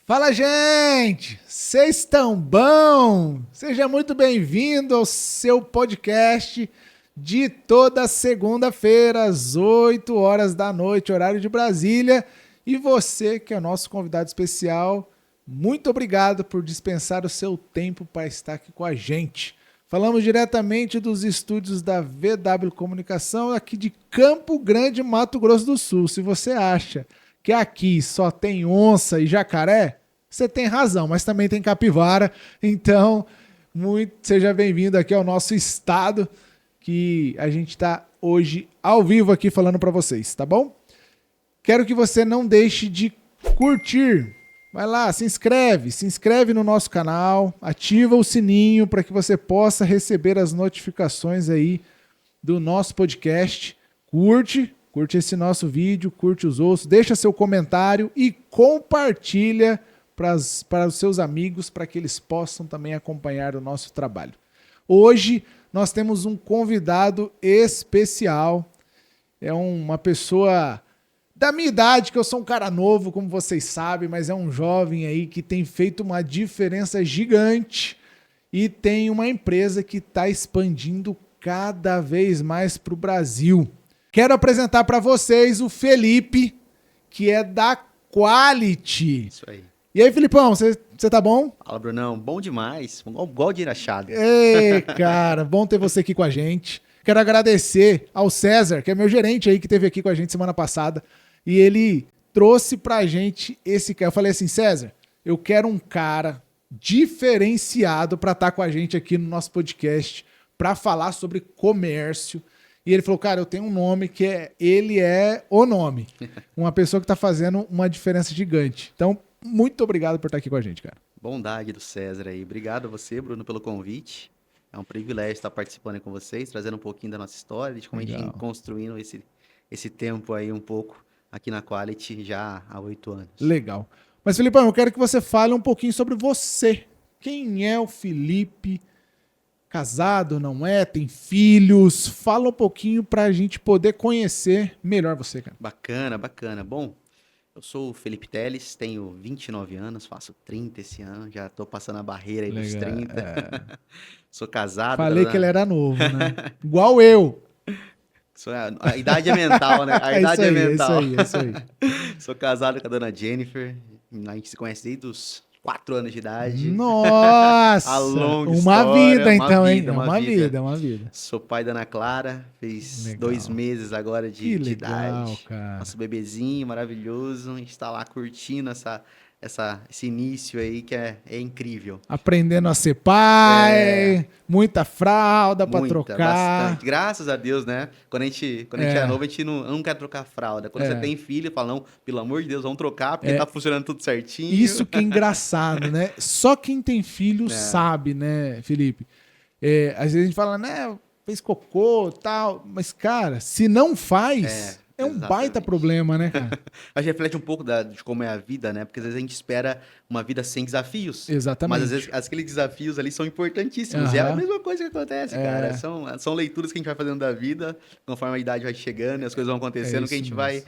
Fala, gente! Vocês estão bom? Seja muito bem-vindo ao seu podcast de toda segunda-feira, às 8 horas da noite, horário de Brasília. E você, que é o nosso convidado especial, muito obrigado por dispensar o seu tempo para estar aqui com a gente. Falamos diretamente dos estúdios da VW Comunicação, aqui de Campo Grande, Mato Grosso do Sul. Se você acha que aqui só tem onça e jacaré, você tem razão, mas também tem capivara. Então, seja bem-vindo aqui ao nosso estado, que a gente está hoje ao vivo aqui falando para vocês, tá bom? Quero que você não deixe de curtir. Vai lá, se inscreve no nosso canal, ativa o sininho para que você possa receber as notificações aí do nosso podcast. Curte esse nosso vídeo, curte os outros, deixa seu comentário e compartilha para os seus amigos, para que eles possam também acompanhar o nosso trabalho. Hoje nós temos um convidado especial, é uma pessoa da minha idade, que eu sou um cara novo, como vocês sabem, mas é um jovem aí que tem feito uma diferença gigante e tem uma empresa que está expandindo cada vez mais para o Brasil. Quero apresentar para vocês o Felipe, que é da Quality. Isso aí. E aí, Filipão, você tá bom? Fala, Brunão. Bom demais. Igual de Irachado. Ei, cara, bom ter você aqui com a gente. Quero agradecer ao César, que é meu gerente aí, que esteve aqui com a gente semana passada. E ele trouxe pra gente esse cara. Eu falei assim, César, eu quero um cara diferenciado pra estar com a gente aqui no nosso podcast, pra falar sobre comércio. E ele falou, cara, eu tenho um nome que ele é o nome. Uma pessoa que tá fazendo uma diferença gigante. Então, muito obrigado por estar aqui com a gente, cara. Bondade do César aí. Obrigado a você, Bruno, pelo convite. É um privilégio estar participando com vocês, trazendo um pouquinho da nossa história, de como a gente vem construindo esse tempo aí um pouco aqui na Quality já há 8 anos. Legal. Mas, Filipão, eu quero que você fale um pouquinho sobre você. Quem é o Felipe? Casado, não é? Tem filhos? Fala um pouquinho pra gente poder conhecer melhor você, cara. Bacana, bacana. Bom, eu sou o Felipe Teles, tenho 29 anos, faço 30 esse ano, já tô passando a barreira aí dos 30. Sou casado. Falei que ele era novo, né? Igual eu. A idade é mental, né? A idade é mental. É isso aí. Sou casado com a dona Jennifer, a gente se conhece desde os 4 anos de idade. Nossa! A longa uma história, vida, então, hein? Uma vida. Uma vida. Sou pai da Ana Clara, fez Legal. 2 meses agora de idade. Cara. Nosso bebezinho maravilhoso, a gente tá lá curtindo esse início aí que é incrível. Aprendendo a ser pai, muita fralda pra trocar. Bastante. Graças a Deus, né? Quando a gente é novo, a gente não quer trocar fralda. Quando você tem filho, fala, não, pelo amor de Deus, vamos trocar, porque tá funcionando tudo certinho. Isso que é engraçado, né? Só quem tem filho sabe, né, Felipe? Às vezes a gente fala, né, fez cocô e tal, mas, cara, se não faz... É um baita problema, né, cara? A gente reflete um pouco de como é a vida, né? Porque às vezes a gente espera uma vida sem desafios. Exatamente. Mas às vezes aqueles desafios ali são importantíssimos. E é a mesma coisa que acontece, cara. São leituras que a gente vai fazendo da vida, conforme a idade vai chegando e as coisas vão acontecendo, que a gente vai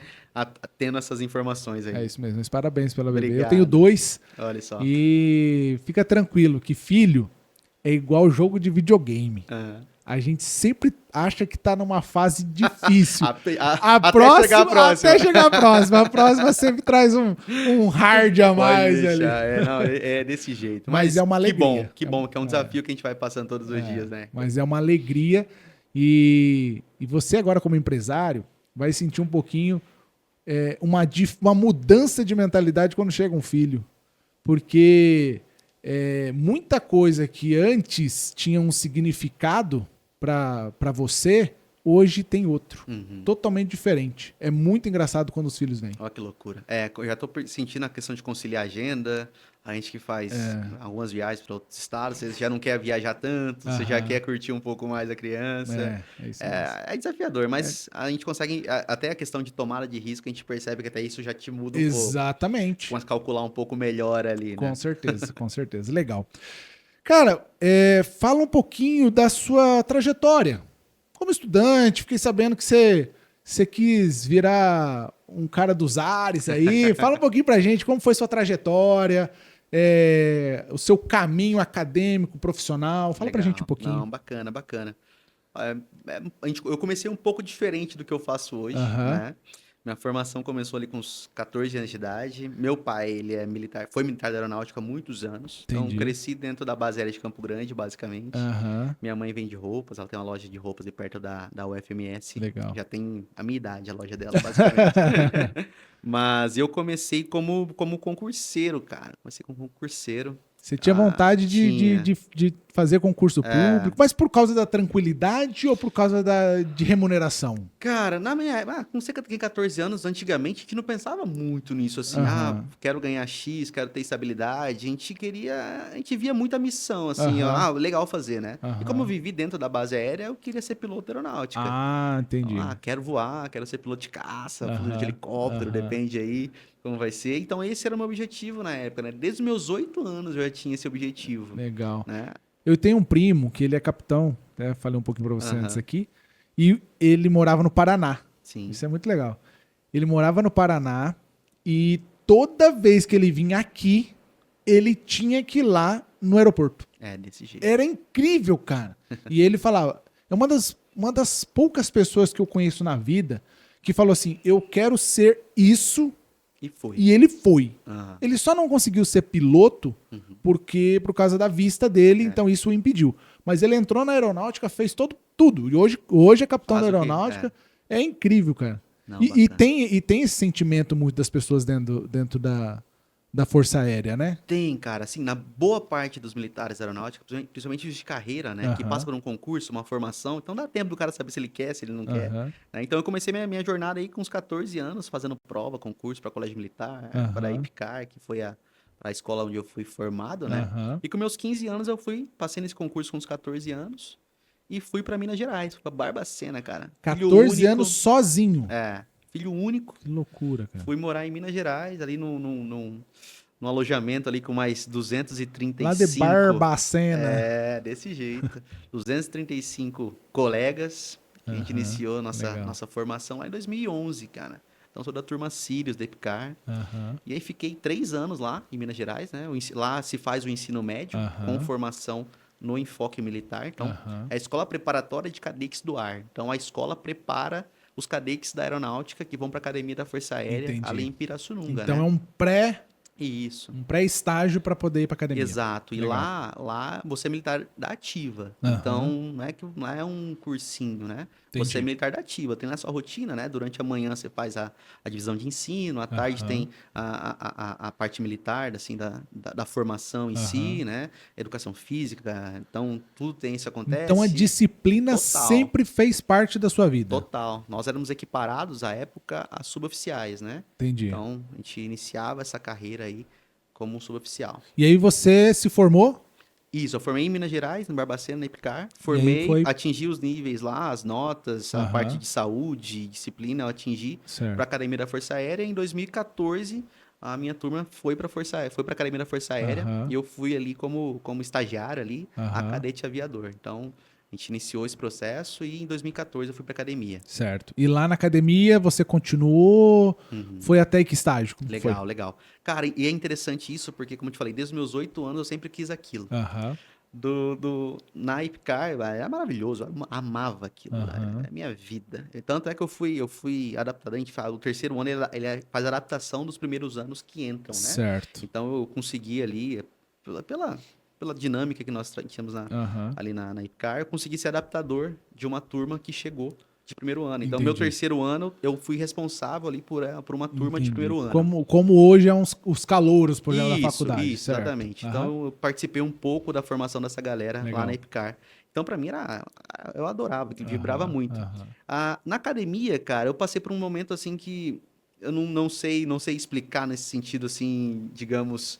tendo essas informações aí. É isso mesmo. Mas parabéns pela bebê. Obrigado. Eu tenho 2. Olha só. E fica tranquilo que filho é igual jogo de videogame. A gente sempre acha que tá numa fase difícil. Até chegar a próxima. Até chegar a próxima. A próxima sempre traz um hard a mais ali. É desse jeito. Mas é uma alegria. Que bom, que é um desafio que a gente vai passando todos os dias, né? Mas é uma alegria. E você agora como empresário vai sentir um pouquinho uma mudança de mentalidade quando chega um filho. Porque muita coisa que antes tinha um significado para você, hoje tem outro. Totalmente diferente. É muito engraçado quando os filhos vêm. Olha que loucura. Eu já tô sentindo a questão de conciliar a agenda. A gente que faz algumas viagens para outros estados, você já não quer viajar tanto, você já quer curtir um pouco mais a criança. É desafiador, mas a gente consegue, até a questão de tomada de risco, a gente percebe que até isso já te muda um pouco. Exatamente. Começa a calcular um pouco melhor ali, né? Com certeza, com certeza. Legal. Cara, fala um pouquinho da sua trajetória. Como estudante, fiquei sabendo que você quis virar um cara dos ares aí. Fala um pouquinho pra gente como foi sua trajetória, o seu caminho acadêmico, profissional. Fala pra gente um pouquinho. Não, bacana, bacana. Eu comecei um pouco diferente do que eu faço hoje, né? Minha formação começou ali com uns 14 anos de idade. Meu pai, ele é militar, foi militar da aeronáutica há muitos anos. Entendi. Então, cresci dentro da base aérea de Campo Grande, basicamente. Minha mãe vende roupas, ela tem uma loja de roupas ali perto da UFMS. Legal. Já tem a minha idade, a loja dela, basicamente. Mas eu comecei como concurseiro, cara. Comecei como concurseiro. Você tinha vontade de fazer concurso público, mas por causa da tranquilidade ou por causa de remuneração? Cara, na minha época, com cerca de 14 anos, antigamente, a gente não pensava muito nisso, assim, quero ganhar X, quero ter estabilidade. A gente via muita missão, assim, legal fazer, né? E como eu vivi dentro da base aérea, eu queria ser piloto aeronáutica. Entendi. Então, quero voar, quero ser piloto de caça, piloto de helicóptero, depende aí como vai ser. Então, esse era o meu objetivo na época, né? Desde os meus 8 anos eu já tinha esse objetivo. Legal. Né? Eu tenho um primo que ele é capitão, até falei um pouquinho pra você antes aqui, e ele morava no Paraná. Sim. Isso é muito legal. Ele morava no Paraná e toda vez que ele vinha aqui, ele tinha que ir lá no aeroporto. Desse jeito. Era incrível, cara. E ele falava, é uma das poucas pessoas que eu conheço na vida que falou assim, eu quero ser isso. E foi. E ele foi. Ele só não conseguiu ser piloto por causa da vista dele, então isso o impediu. Mas ele entrou na aeronáutica, fez tudo. E hoje é capitão da aeronáutica. É incrível, cara. Não, e tem esse sentimento muito das pessoas dentro da Força Aérea, né? Tem, cara. Assim, na boa parte dos militares da aeronáutica, principalmente os de carreira, né? Que passa por um concurso, uma formação. Então dá tempo do cara saber se ele quer, se ele não quer. Né? Então eu comecei minha jornada aí com uns 14 anos, fazendo prova, concurso para colégio militar, para a IPCAR, que foi a escola onde eu fui formado, né? E com meus 15 anos eu passei nesse concurso com uns 14 anos e fui para Minas Gerais, fui pra Barbacena, cara. 14 anos sozinho. Filho único. Que loucura, cara. Fui morar em Minas Gerais, ali num alojamento ali com mais 235... Lá de Barbacena. Desse jeito. 235 colegas. A gente iniciou nossa formação lá em 2011, cara. Então, sou da turma Sirius, da EPICAR. E aí, fiquei 3 anos lá, em Minas Gerais, né? Lá se faz o ensino médio, com formação no enfoque militar. Então, é a escola preparatória de cadetes do ar. Então, a escola prepara os cadetes da aeronáutica que vão para a Academia da Força Aérea, ali em Pirassununga. Então, né? é um Isso. Um pré-estágio para poder ir para academia. Exato. E lá você é militar da ativa. Então, não é um cursinho, né? Entendi. Você é militar da ativa. Tem na sua rotina, né? Durante a manhã você faz a divisão de ensino, à tarde tem a parte militar, assim, da formação em si, né? Educação física. Então, tudo isso acontece. Então, a disciplina sempre fez parte da sua vida. Total. Nós éramos equiparados, à época, a suboficiais, né? Entendi. Então, a gente iniciava essa carreira aí como suboficial. E aí você se formou? Isso, eu formei em Minas Gerais, no Barbacena, na EPICAR. Formei, atingi os níveis lá, as notas, a parte de saúde, disciplina, eu atingi para a Academia da Força Aérea. Em 2014, a minha turma foi para a Academia da Força Aérea e eu fui ali como estagiário ali, a cadete aviador. Então, a gente iniciou esse processo e em 2014 eu fui para a academia. Certo. E lá na academia você continuou, foi até que estágio? Legal. Cara, e é interessante isso porque, como eu te falei, desde os meus 8 anos eu sempre quis aquilo. Na IPCAR, era maravilhoso, eu amava aquilo, era a minha vida. Tanto é que eu fui adaptado, a gente fala, o terceiro ano ele faz a adaptação dos primeiros anos que entram, né? Certo. Então eu consegui ali, pela dinâmica que nós tínhamos ali na IPCAR, eu consegui ser adaptador de uma turma que chegou de primeiro ano. Então, meu terceiro ano, eu fui responsável ali por uma turma de primeiro ano. Como hoje é os calouros, por exemplo, da faculdade. Isso, exatamente. Então, eu participei um pouco da formação dessa galera lá na IPCAR. Então, pra mim, eu adorava, que vibrava muito. Na academia, cara, eu passei por um momento, assim, que eu não sei explicar nesse sentido, assim, digamos...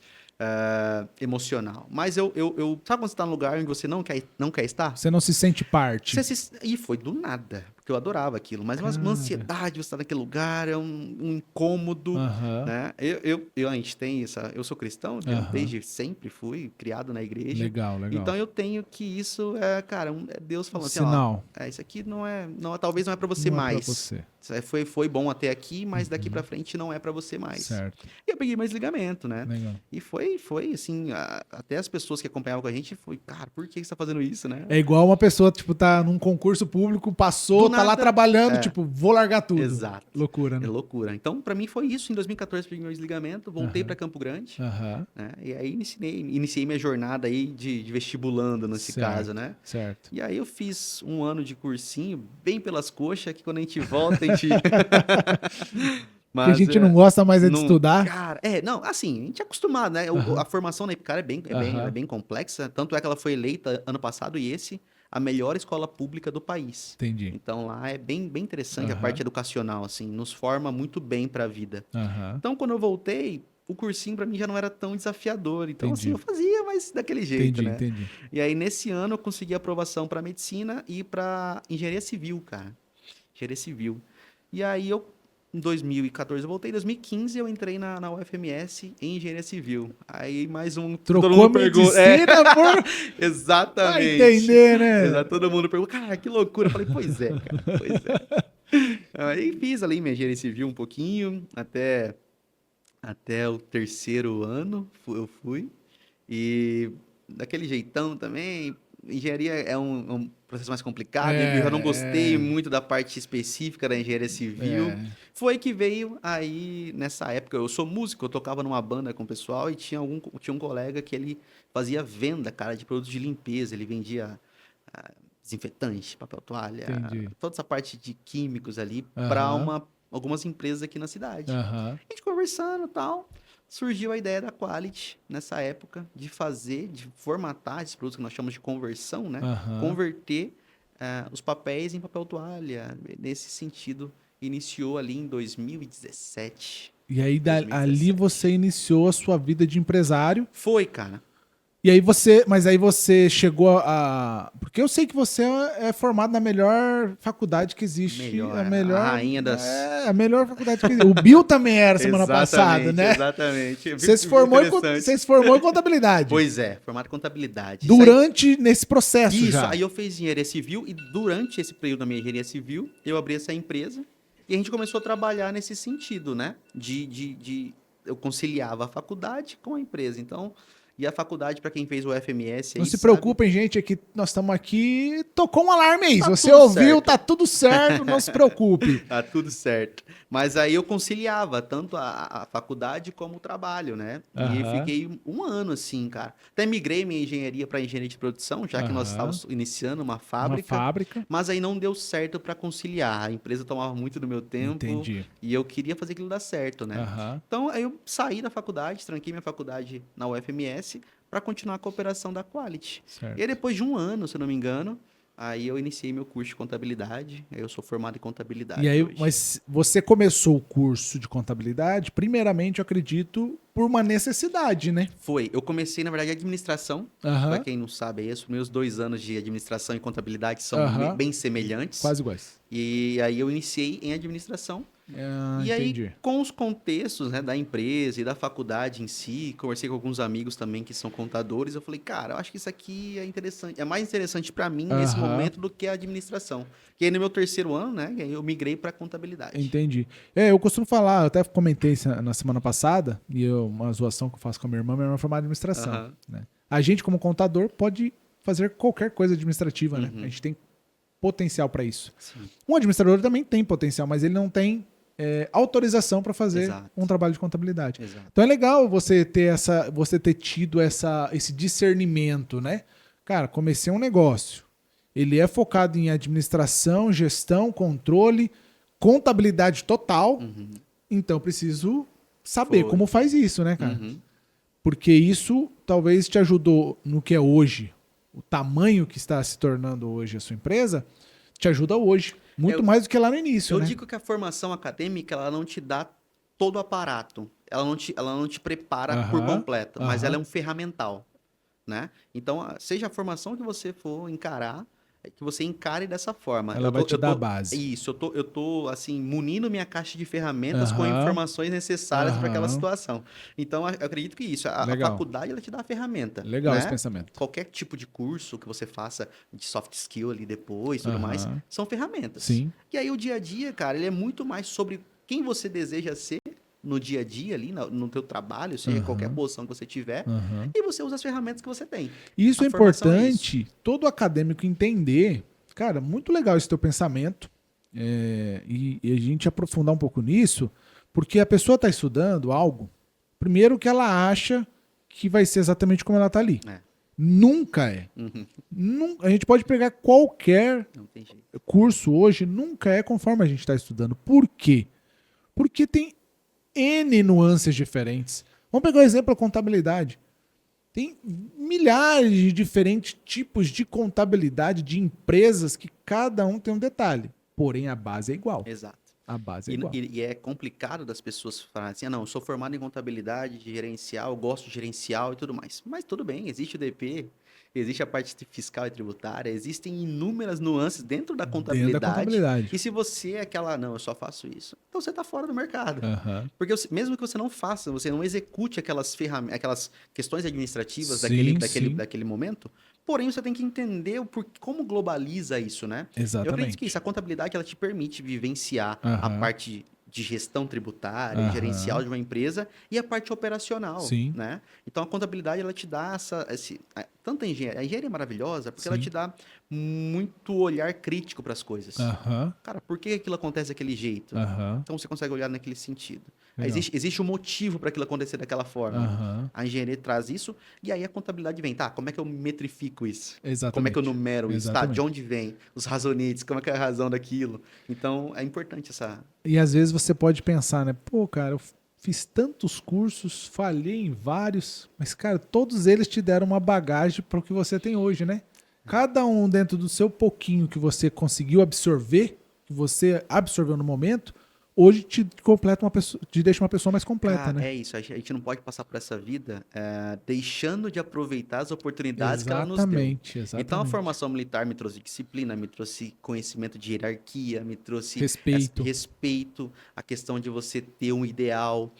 emocional. Mas sabe quando você tá num lugar onde você não quer estar? Você não se sente parte. E foi do nada. porque eu adorava aquilo. Mas uma ansiedade, você estar naquele lugar, é um incômodo, né? A gente tem essa... Eu sou cristão, desde sempre fui criado na igreja. Legal. Então eu tenho que isso cara, é Deus falando assim, sinal. ó, isso aqui talvez não é para você mais. Foi bom até aqui, mas daqui para frente não é para você mais. Certo. E eu peguei mais ligamento, né? Legal. E foi assim, até as pessoas que acompanhavam com a gente, cara, por que você tá fazendo isso, né? É igual uma pessoa, tipo, tá num concurso público, passou, tá lá trabalhando, tipo, vou largar tudo. Exato. Loucura, né? É loucura. Então, para mim foi isso. Em 2014 peguei meu desligamento, voltei para Campo Grande, né? E aí iniciei minha jornada aí de vestibulando nesse caso, né? Certo. E aí eu fiz um ano de cursinho, bem pelas coxas, que quando a gente volta, a gente... Mas, que a gente não gosta mais de estudar. Cara, não, assim, a gente é acostumado, né? A formação na Ipcar é bem complexa, tanto é que ela foi eleita ano passado e a melhor escola pública do país. Entendi. Então lá é bem interessante a parte educacional, assim, nos forma muito bem para a vida. Então quando eu voltei, o cursinho para mim já não era tão desafiador. Então assim, eu fazia, mas daquele jeito, né? Entendi. E aí nesse ano eu consegui aprovação para medicina e para engenharia civil, cara. Engenharia civil. E aí em 2014 eu voltei, em 2015 eu entrei na UFMS em engenharia civil. Aí mais Trocou a medicina por... Exatamente. Vai entender, né? Todo mundo pergunta, cara, que loucura. Eu falei, pois é, cara, pois é. Aí fiz ali minha engenharia civil um pouquinho, até o terceiro ano eu fui. E daquele jeitão também... Engenharia é um processo mais complicado, eu já não gostei muito da parte específica da engenharia civil. Foi que veio aí, nessa época, eu sou músico, eu tocava numa banda com o pessoal e tinha um colega que ele fazia venda, cara, de produtos de limpeza, ele vendia desinfetante, papel toalha, toda essa parte de químicos ali para algumas empresas aqui na cidade. A gente conversando e tal... Surgiu a ideia da Quality, nessa época, de formatar esses produtos que nós chamamos de conversão, né? Converter os papéis em papel toalha. Nesse sentido, iniciou ali em 2017. E aí, ali você iniciou a sua vida de empresário. Foi, cara. E aí mas aí você chegou a... Porque eu sei que você é formado na melhor faculdade que existe. A rainha das... a melhor faculdade que existe. O Bill também era semana passada, né? Exatamente. Você se formou em contabilidade. Pois é, formado em contabilidade. Nesse processo Isso, já. Aí eu fiz engenharia civil e durante esse período da minha engenharia civil, eu abri essa empresa e a gente começou a trabalhar nesse sentido, né? Eu conciliava a faculdade com a empresa. Então... E a faculdade, para quem fez o FMS... Não se preocupem, gente, aqui nós estamos aqui... Tocou um alarme aí. Se você certo. ouviu, tá tudo certo, não se preocupe. Tá tudo certo. Mas aí eu conciliava tanto a faculdade como o trabalho, né? E fiquei um ano assim, cara. Até migrei minha engenharia para engenharia de produção, já que nós estávamos iniciando uma fábrica. Mas aí não deu certo para conciliar. A empresa tomava muito do meu tempo. Entendi. E eu queria fazer aquilo dar certo, né? Então aí eu saí da faculdade, tranquei minha faculdade na UFMS para continuar a cooperação da Quality. Certo. E aí, depois de um ano, se eu não me engano, aí eu iniciei meu curso de contabilidade. Aí eu sou formado em contabilidade. E aí, hoje. mas você começou o curso de contabilidade, primeiramente, eu acredito, por uma necessidade, né? Foi. Eu comecei, na verdade, administração. Para quem não sabe, os meus 2 anos de administração e contabilidade são bem semelhantes. Quase iguais. E aí eu iniciei em administração. E entendi. aí, com os contextos, né, da empresa e da faculdade em si, conversei com alguns amigos também que são contadores, eu falei, cara, eu acho que isso aqui é interessante, é mais interessante para mim nesse momento do que a administração. E aí no meu terceiro ano, né, eu migrei para contabilidade. Entendi. Eu costumo falar, eu até comentei isso na semana passada, e uma zoação que eu faço com a minha irmã é formada em administração. Né? A gente, como contador, pode fazer qualquer coisa administrativa, né? A gente tem potencial para isso. Sim. Um administrador também tem potencial, mas ele não tem autorização para fazer um trabalho de contabilidade. Exato. Então é legal você ter tido esse discernimento, né? Cara, comecei um negócio. Ele é focado em administração, gestão, controle, contabilidade total. Então eu preciso saber como faz isso, né, cara? Porque isso talvez te ajudou no que é hoje. O tamanho que está se tornando hoje a sua empresa te ajuda hoje. Muito mais do que lá no início, Eu né? digo que a formação acadêmica, ela não te dá todo o aparato. Ela não te prepara por completo, mas ela é um ferramental, né? Então, seja a formação que você for encarar, que você encare dessa forma. Ela vai te dar a base. Isso, eu tô assim, munindo minha caixa de ferramentas com informações necessárias para aquela situação. Então, eu acredito que isso, a faculdade, ela te dá a ferramenta. Legal, né? Esse pensamento. Qualquer tipo de curso que você faça de soft skill ali depois, tudo mais, são ferramentas. Sim. E aí, o dia a dia, cara, ele é muito mais sobre quem você deseja ser no dia a dia ali, no teu trabalho, seja qualquer posição que você tiver, e você usa as ferramentas que você tem. Isso é importante, todo acadêmico entender. Cara, muito legal esse teu pensamento, e a gente aprofundar um pouco nisso, porque a pessoa está estudando algo, primeiro que ela acha que vai ser exatamente como ela está ali. Nunca é. A gente pode pegar qualquer curso hoje, nunca é conforme a gente está estudando. Por quê? Porque tem N nuances diferentes. Vamos pegar o exemplo da contabilidade. Tem milhares de diferentes tipos de contabilidade de empresas que cada um tem um detalhe. Porém, a base é igual. Exato. A base é igual. E é complicado das pessoas falarem assim, não, eu sou formado em contabilidade, de gerencial, eu gosto de gerencial e tudo mais. Mas tudo bem, existe o DP, existe a parte fiscal e tributária, existem inúmeras nuances dentro da contabilidade. E se você é aquela, não, eu só faço isso, então você está fora do mercado. Porque mesmo que você não faça, você não execute aquelas ferramentas, aquelas questões administrativas daquele momento, porém você tem que entender como globaliza isso, né? Exatamente. Eu acredito que isso, a contabilidade, ela te permite vivenciar a parte de gestão tributária, gerencial de uma empresa e a parte operacional, né? Então, a contabilidade, ela te dá tanto a engenharia é maravilhosa porque ela te dá muito olhar crítico para as coisas. Cara, por que aquilo acontece daquele jeito? Então, você consegue olhar naquele sentido. Existe um motivo para aquilo acontecer daquela forma. A engenharia traz isso e aí a contabilidade vem. Tá, como é que eu metrifico isso? Exatamente. Como é que eu numero isso? Tá, de onde vem? Os razonetes, como é que é a razão daquilo? Então, é importante essa... E às vezes você pode pensar, né? Pô, cara, eu fiz tantos cursos, falhei em vários, mas, cara, todos eles te deram uma bagagem para o que você tem hoje, né? Cada um dentro do seu pouquinho que você conseguiu absorver, que você absorveu no momento, hoje te completa te deixa uma pessoa mais completa, né? É isso, a gente não pode passar por essa vida deixando de aproveitar as oportunidades que ela nos deu. Exatamente. Então, a formação militar me trouxe disciplina, me trouxe conhecimento de hierarquia, me trouxe respeito, a questão de você ter um ideal,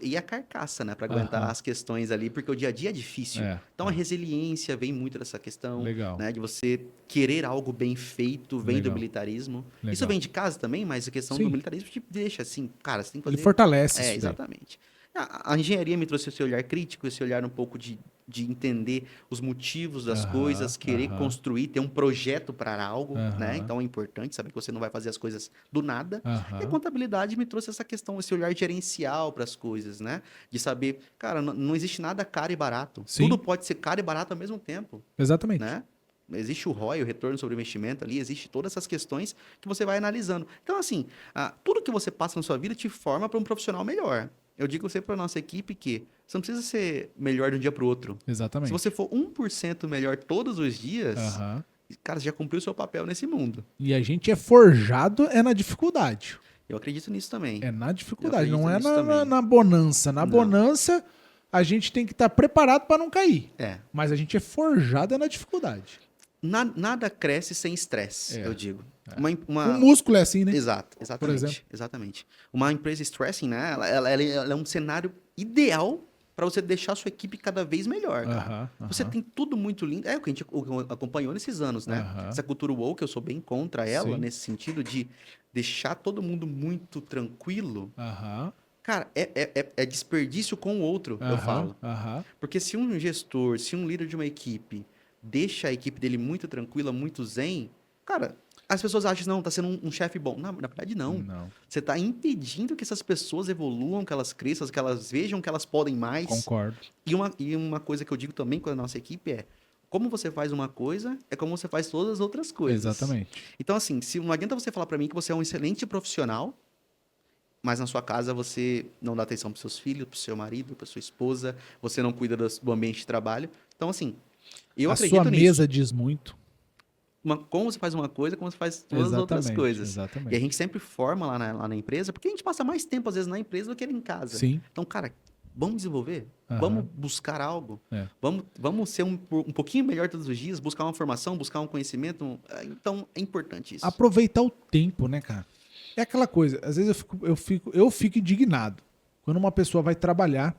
e a carcaça, né, para aguentar as questões ali, porque o dia a dia é difícil. Então, a resiliência vem muito dessa questão, né, de você querer algo bem feito, vem do militarismo. Isso vem de casa também, mas a questão do militarismo te deixa assim, cara, você tem que fazer... Ele fortalece isso. Exatamente. A engenharia me trouxe esse olhar crítico, esse olhar um pouco de entender os motivos das coisas, querer construir, ter um projeto para algo, né? Então é importante saber que você não vai fazer as coisas do nada. E a contabilidade me trouxe essa questão, esse olhar gerencial para as coisas, né? De saber, cara, não existe nada caro e barato. Tudo pode ser caro e barato ao mesmo tempo. Exatamente. Né? Existe o ROI, o retorno sobre investimento ali, existe todas essas questões que você vai analisando. Então, assim, tudo que você passa na sua vida te forma para um profissional melhor. Eu digo sempre para a nossa equipe que você não precisa ser melhor de um dia para o outro. Exatamente. Se você for 1% melhor todos os dias, cara, você já cumpriu o seu papel nesse mundo. E a gente é forjado na dificuldade. Eu acredito nisso também. É na dificuldade, não é na bonança. Na bonança, a gente tem que estar preparado para não cair. Mas a gente é forjado na dificuldade. Nada cresce sem estresse, eu digo. O músculo é assim, né? Exatamente. Por exemplo. Exatamente. Uma empresa stressing, né? Ela é um cenário ideal para você deixar a sua equipe cada vez melhor. Você tem tudo muito lindo. É o que a gente acompanhou nesses anos, né? Essa cultura woke, eu sou bem contra ela, nesse sentido de deixar todo mundo muito tranquilo. Cara, é desperdício com o outro, eu falo. Porque se um gestor, se um líder de uma equipe deixa a equipe dele muito tranquila, muito zen, cara, as pessoas acham que não, tá sendo um chefe bom. Na verdade, não. Você tá impedindo que essas pessoas evoluam, que elas cresçam, que elas vejam que elas podem mais. Concordo. E uma coisa que eu digo também com a nossa equipe é, como você faz uma coisa, é como você faz todas as outras coisas. Exatamente. Então, assim, não adianta você falar para mim que você é um excelente profissional, mas na sua casa você não dá atenção para seus filhos, para seu marido, para sua esposa, você não cuida do ambiente de trabalho. Então, assim, eu acredito nisso. A sua mesa diz muito. Como você faz uma coisa, como você faz todas as outras coisas. Exatamente. E a gente sempre forma lá na empresa, porque a gente passa mais tempo, às vezes, na empresa do que em casa. Sim. Então, cara, Vamos desenvolver? Vamos buscar algo? Vamos ser um pouquinho melhor todos os dias, buscar uma formação, buscar um conhecimento. Então, é importante isso. Aproveitar o tempo, né, cara? É aquela coisa, às vezes eu fico indignado quando uma pessoa vai trabalhar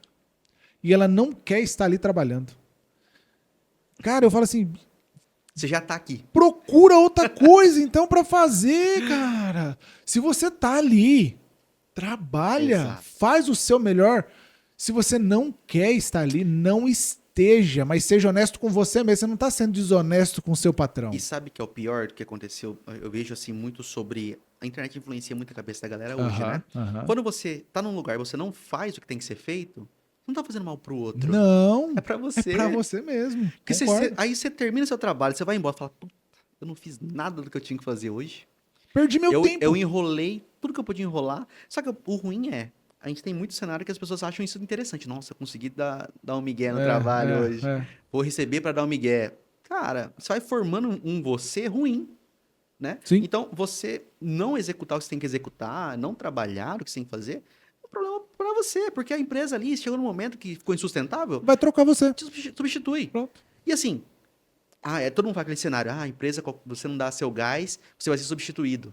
e ela não quer estar ali trabalhando. Cara, eu falo assim... Você já tá aqui. Procura outra coisa, então, pra fazer, cara. Se você tá ali, trabalha, faz o seu melhor. Se você não quer estar ali, não esteja, mas seja honesto com você mesmo. Você não tá sendo desonesto com o seu patrão. E sabe que é o pior do que aconteceu? Eu vejo assim muito sobre... A internet influencia muito a cabeça da galera hoje, né? Quando você tá num lugar e você não faz o que tem que ser feito, não tá fazendo mal pro outro. Não. É pra você. É pra você mesmo. Porque aí você termina seu trabalho, você vai embora e fala, puta, eu não fiz nada do que eu tinha que fazer hoje. Perdi meu tempo. Eu enrolei tudo que eu podia enrolar. Só que o ruim é, a gente tem muito cenário que as pessoas acham isso interessante. Nossa, eu consegui dar um migué no trabalho hoje. Vou receber pra dar um migué. Cara, você vai formando um você ruim. Né? Sim. Então, você não executar o que você tem que executar, não trabalhar o que você tem que fazer, é um problema para você, porque a empresa ali chegou num momento que ficou insustentável, vai trocar você. Te substitui. Pronto. E assim, todo mundo faz aquele cenário, a empresa, você não dá seu gás, você vai ser substituído.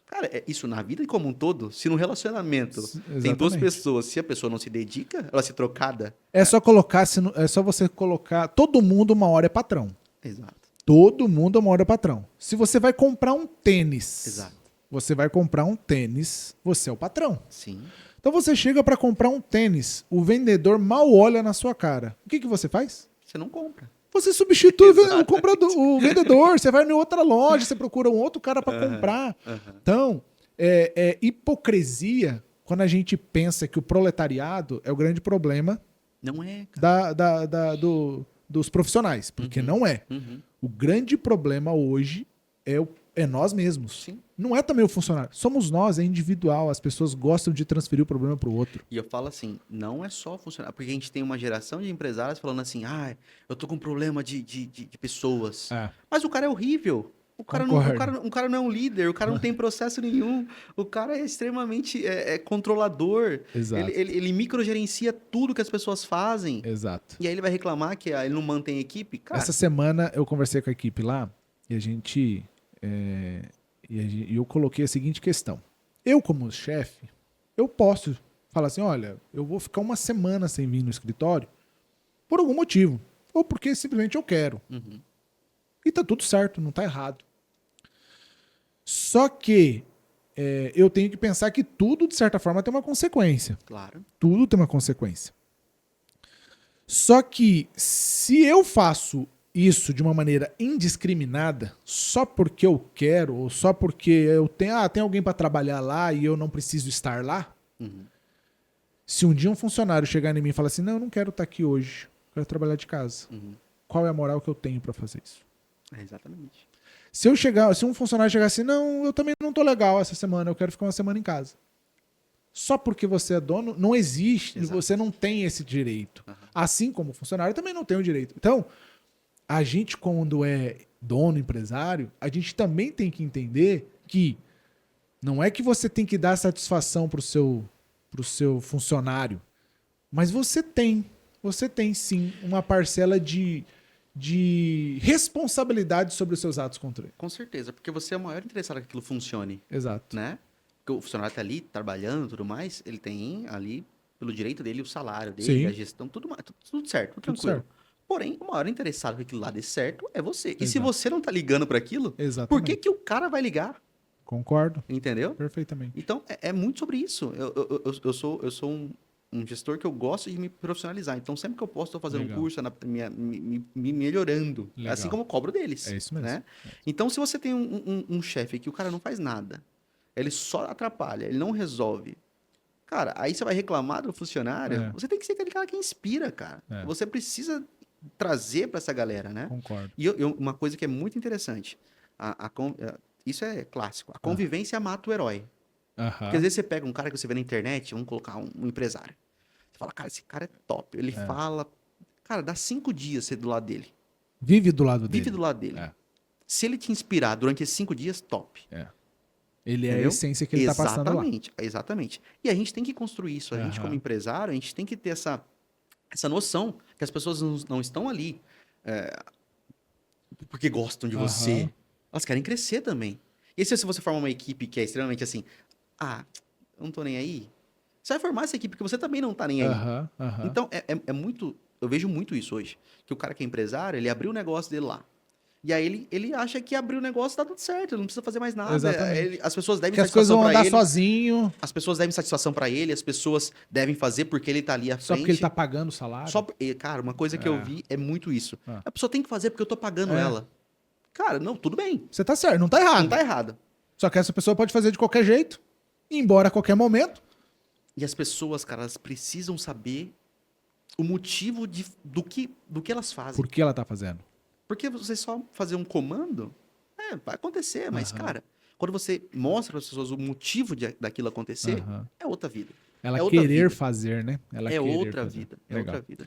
Cara, isso na vida como um todo, se no relacionamento tem duas pessoas, se a pessoa não se dedica, ela vai ser trocada. É só você colocar, todo mundo uma hora é patrão. Exato. Todo mundo uma hora é patrão. Se você vai comprar um tênis, exato, você vai comprar um tênis, você é o patrão. Sim. Então você chega para comprar um tênis, o vendedor mal olha na sua cara. O que você faz? Você não compra. Você substitui o vendedor, você vai em outra loja, você procura um outro cara para comprar. Então, é hipocrisia quando a gente pensa que o proletariado é o grande problema. Não é, cara. Dos profissionais, porque não é. O grande problema hoje é nós mesmos. Sim. Não é também o funcionário. Somos nós, é individual. As pessoas gostam de transferir o problema para o outro. E eu falo assim, não é só funcionário. Porque a gente tem uma geração de empresários falando assim, eu tô com problema de pessoas. Mas o cara é horrível. O cara não é um líder, o cara não tem processo nenhum. O cara é extremamente controlador. Exato. Ele microgerencia tudo que as pessoas fazem. Exato. E aí ele vai reclamar que ele não mantém equipe. Cara, essa semana eu conversei com a equipe lá e eu coloquei a seguinte questão. Eu, como chefe, eu posso falar assim, olha, eu vou ficar uma semana sem vir no escritório por algum motivo. Ou porque simplesmente eu quero. E tá tudo certo, não tá errado. Só que eu tenho que pensar que tudo, de certa forma, tem uma consequência. Claro. Tudo tem uma consequência. Só que se eu faço isso de uma maneira indiscriminada, só porque eu quero, ou só porque eu tenho, tem alguém para trabalhar lá e eu não preciso estar lá, se um dia um funcionário chegar em mim e falar assim, não, eu não quero estar aqui hoje, eu quero trabalhar de casa. Qual é a moral que eu tenho para fazer isso? Exatamente. Se um funcionário chegar assim, não, eu também não tô legal essa semana, eu quero ficar uma semana em casa. Só porque você é dono, não existe, você não tem esse direito. Assim como o funcionário também não tem o direito. Então, a gente, quando é dono, empresário, a gente também tem que entender que não é que você tem que dar satisfação pro seu funcionário, mas você tem sim uma parcela de responsabilidade sobre os seus atos contra ele. Com certeza, porque você é o maior interessado que aquilo funcione. Exato. Né? Porque o funcionário está ali trabalhando e tudo mais, ele tem ali, pelo direito dele, o salário dele, Sim. a gestão, tudo certo, tudo tranquilo. Certo. Porém, o maior interessado que aquilo lá dê certo é você. Exato. E se você não tá ligando para aquilo, por que o cara vai ligar? Concordo. Entendeu? Perfeitamente. Então, é muito sobre isso. Eu sou um gestor que eu gosto de me profissionalizar. Então, sempre que eu posso, estou fazendo um curso, me melhorando. Legal. Assim como eu cobro deles. É isso mesmo. Né? Então, se você tem um chefe que o cara não faz nada, ele só atrapalha, ele não resolve. Cara, aí você vai reclamar do funcionário, você tem que ser aquele cara que inspira, cara. Você precisa trazer para essa galera, né? Concordo. E uma coisa que é muito interessante, isso é clássico, a convivência mata o herói. Porque às vezes você pega um cara que você vê na internet, vamos colocar um empresário. Você fala, cara, esse cara é top. Ele fala, cara, dá 5 dias você do lado dele. Vive do lado dele. Vive do lado dele. Se ele te inspirar durante esses 5 dias, top. Ele é a Entendeu? essência que ele tá passando lá. Exatamente. E a gente tem que construir isso. A gente, como empresário, a gente tem que ter essa noção que as pessoas não estão ali porque gostam de você. Elas querem crescer também. E se você forma uma equipe que é extremamente assim, eu não tô nem aí, você vai formar essa equipe porque você também não tá nem aí. Então, é muito... Eu vejo muito isso hoje. Que o cara que é empresário, ele abriu o negócio dele lá. E aí ele acha que abriu o negócio tá tudo certo, não precisa fazer mais nada. Exatamente. As pessoas devem Que as coisas vão andar sozinho. As pessoas devem satisfação pra ele, as pessoas devem fazer porque ele tá ali à frente. Só porque ele tá pagando o salário. Cara, uma coisa que eu vi é muito isso. A pessoa tem que fazer porque eu tô pagando ela. Cara, não, tudo bem. Você tá certo, não tá errado. Não tá errado. Só que essa pessoa pode fazer de qualquer jeito, ir embora a qualquer momento. E as pessoas, cara, elas precisam saber o motivo do que elas fazem. Por que ela tá fazendo? Porque você só fazer um comando, vai acontecer, mas, cara, quando você mostra para as pessoas o motivo daquilo acontecer, é outra vida. Ela querer fazer, né? É outra vida. É outra vida.